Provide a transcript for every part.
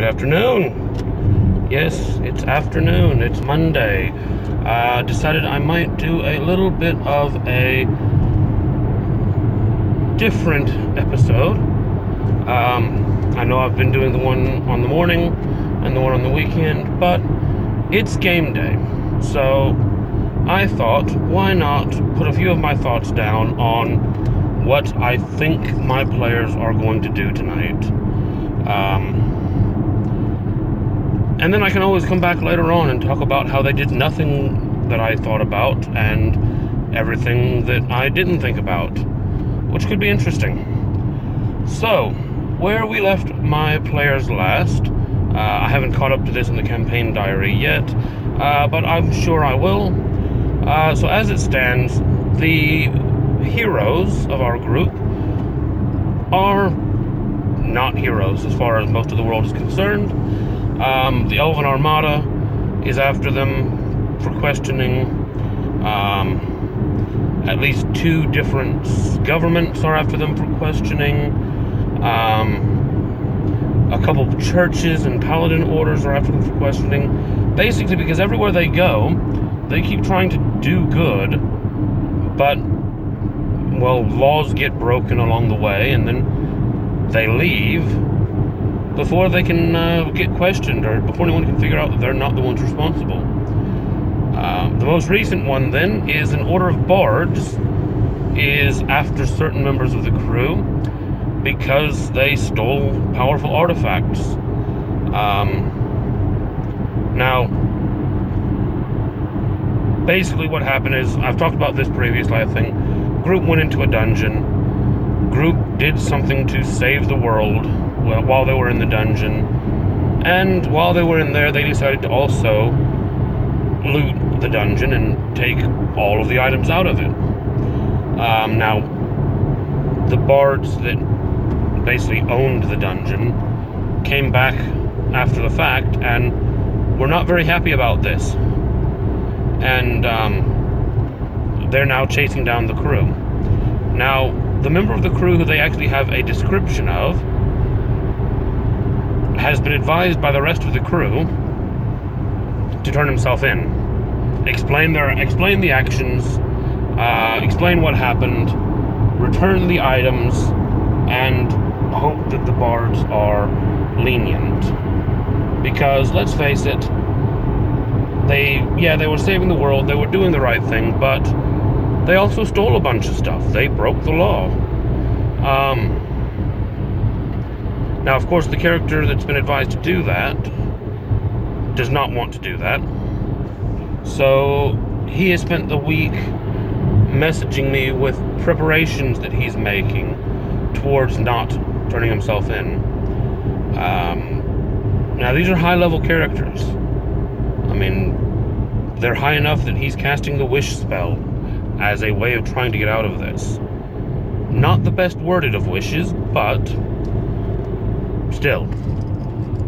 afternoon. Yes, it's afternoon. It's Monday. Decided I might do a little bit of a different episode. I know I've been doing the one on the morning and the one on the weekend, but it's game day. So I thought, why not put a few of my thoughts down on what I think my players are going to do tonight. And then I can always come back later on and talk about how they did nothing that I thought about and everything that I didn't think about, which could be interesting. So, where we left my players last, I haven't caught up to this in the campaign diary yet, but I'm sure I will. So as it stands, the heroes of our group are not heroes as far as most of the world is concerned. The Elven Armada is after them for questioning. At least 2 different governments are after them for questioning. A couple of churches and paladin orders are after them for questioning. Basically because everywhere they go, they keep trying to do good, but, well, laws get broken along the way, and then they leave before they can get questioned, or before anyone can figure out that they're not the ones responsible. The most recent one, then, is an Order of Bards is after certain members of the crew because they stole powerful artifacts. Now, basically what happened is, I've talked about this previously, I think. Group went into a dungeon. Group did something to save the world while they were in the dungeon. And while they were in there, they decided to also loot the dungeon and take all of the items out of it. Now, the bards that basically owned the dungeon came back after the fact and were not very happy about this. And they're now chasing down the crew. Now, the member of the crew who they actually have a description of has been advised by the rest of the crew to turn himself in. Explain the actions, explain what happened, return the items, and hope that the bards are lenient. Because, let's face it, they were saving the world, they were doing the right thing, but they also stole a bunch of stuff. They broke the law. Now, of course, the character that's been advised to do that does not want to do that. So he has spent the week messaging me with preparations that he's making towards not turning himself in. Now, these are high-level characters. I mean, they're high enough that he's casting the wish spell as a way of trying to get out of this. Not the best worded of wishes, but still.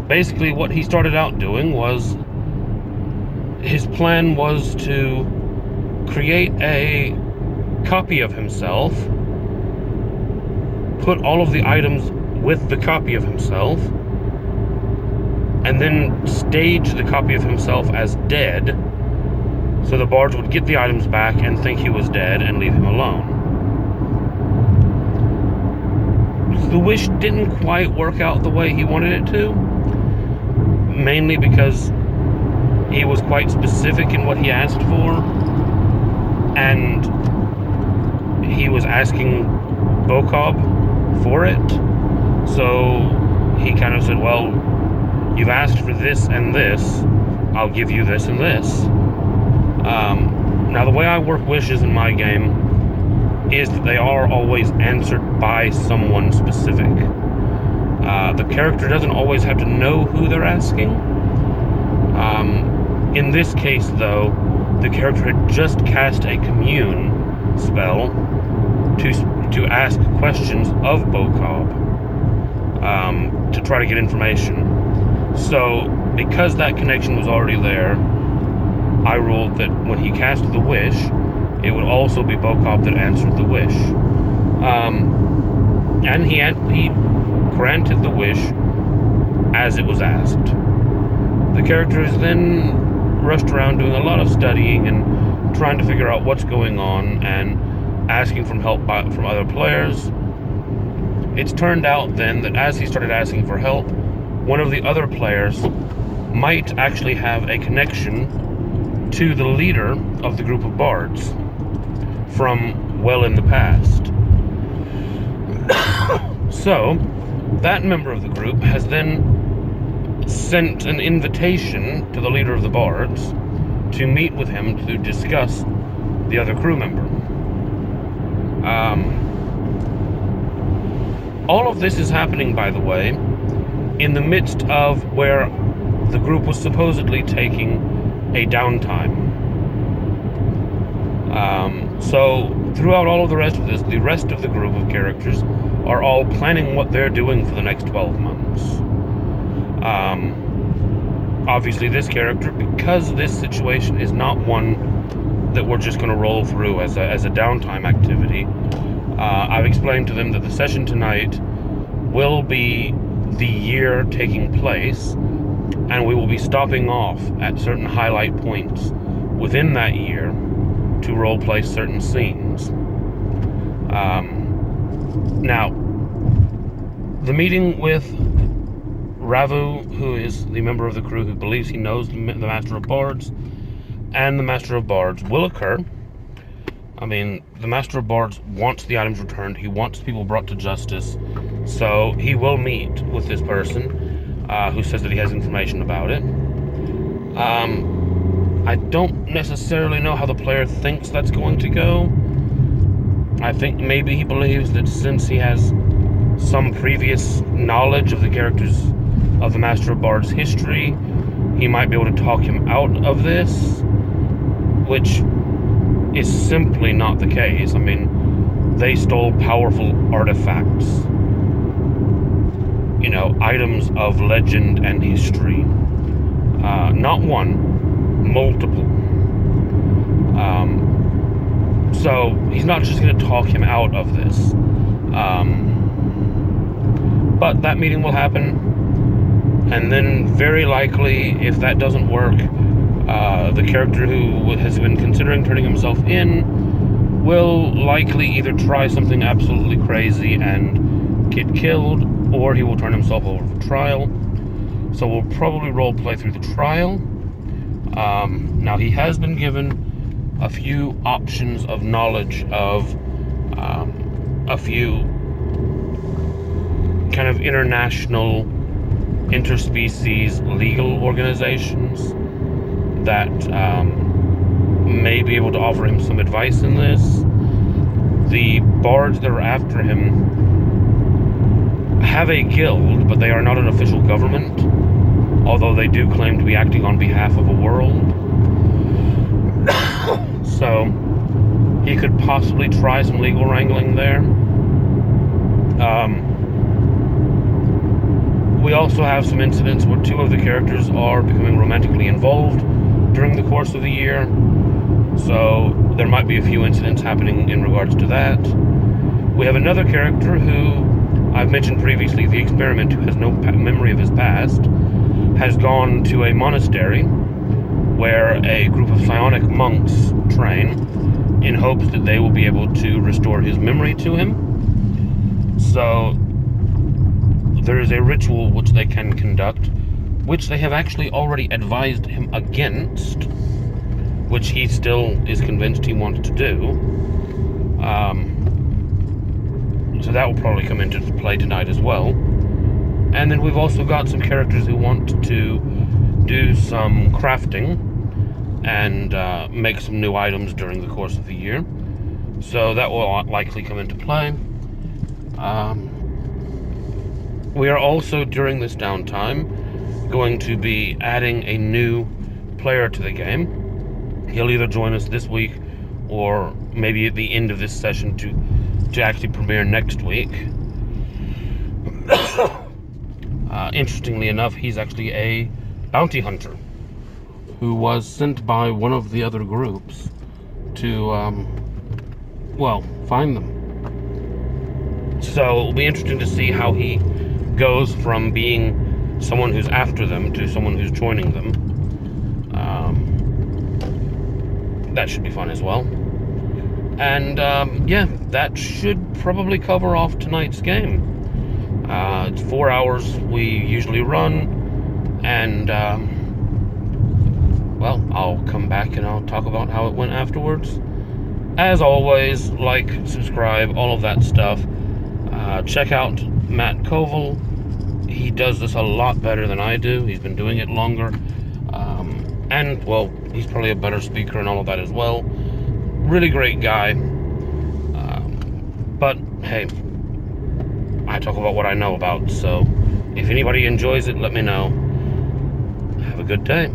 Basically, what he started out doing was, his plan was to create a copy of himself, put all of the items with the copy of himself, and then stage the copy of himself as dead, so the bards would get the items back and think he was dead and leave him alone. The wish didn't quite work out the way he wanted it to, mainly because he was quite specific in what he asked for, and he was asking Bokob for it. So he kind of said, well, you've asked for this and this, I'll give you this and this. Now, the way I work wishes in my game is that they are always answered by someone specific. The character doesn't always have to know who they're asking. In this case, though, the character had just cast a commune spell to ask questions of Bokob, to try to get information. So, because that connection was already there, I ruled that when he cast the wish, it would also be Bokob that answered the wish. And he granted the wish as it was asked. The character is then rushed around doing a lot of studying and trying to figure out what's going on and asking for help from other players. It's turned out then that as he started asking for help, one of the other players might actually have a connection to the leader of the group of bards from well in the past. So, that member of the group has then sent an invitation to the leader of the bards to meet with him to discuss the other crew member. All of this is happening, by the way, in the midst of where the group was supposedly taking a downtime. So throughout all of the rest of this, the rest of the group of characters are all planning what they're doing for the next 12 months. Obviously this character, because this situation is not one that we're just going to roll through as a downtime activity, I've explained to them that the session tonight will be the year taking place, and we will be stopping off at certain highlight points within that year to roleplay certain scenes. Now, the meeting with Ravu, who is the member of the crew who believes he knows the Master of Bards, and the Master of Bards will occur. I mean, the Master of Bards wants the items returned. He wants people brought to justice. So he will meet with this person who says that he has information about it. I don't necessarily know how the player thinks that's going to go. I think maybe he believes that since he has some previous knowledge of the characters of the Master of Bards' history, he might be able to talk him out of this, which is simply not the case. I mean, they stole powerful artifacts, you know, items of legend and history. Not one, multiple. So he's not just going to talk him out of this. But that meeting will happen, and then very likely, if that doesn't work, the character who has been considering turning himself in will likely either try something absolutely crazy and get killed, or he will turn himself over for trial. So we'll probably roleplay through the trial. Now, he has been given a few options of knowledge of a few kind of international interspecies legal organizations that may be able to offer him some advice in this. The bards that are after him have a guild, but they are not an official government, although they do claim to be acting on behalf of a world. So he could possibly try some legal wrangling there. We also have some incidents where two of the characters are becoming romantically involved during the course of the year. So there might be a few incidents happening in regards to that. We have another character who I've mentioned previously, the experiment, who has no memory of his past, has gone to a monastery where a group of psionic monks train in hopes that they will be able to restore his memory to him. So there is a ritual which they can conduct, which they have actually already advised him against, which he still is convinced he wants to do. So that will probably come into play tonight as well. And then we've also got some characters who want to do some crafting and make some new items during the course of the year. So that will likely come into play. We are also, during this downtime, going to be adding a new player to the game. He'll either join us this week or maybe at the end of this session to actually premiere next week. Interestingly enough, he's actually a bounty hunter who was sent by one of the other groups to, find them. So it'll be interesting to see how he goes from being someone who's after them to someone who's joining them. That should be fun as well. And yeah, that should probably cover off tonight's game. It's 4 hours we usually run, and well, I'll come back and I'll talk about how it went afterwards. As always, like, subscribe, all of that stuff. Check out Matt Koval. He does this a lot better than I do. He's been doing it longer. And, well, he's probably a better speaker and all of that as well. Really great guy. But, hey, I talk about what I know about, so if anybody enjoys it, let me know. Have a good day.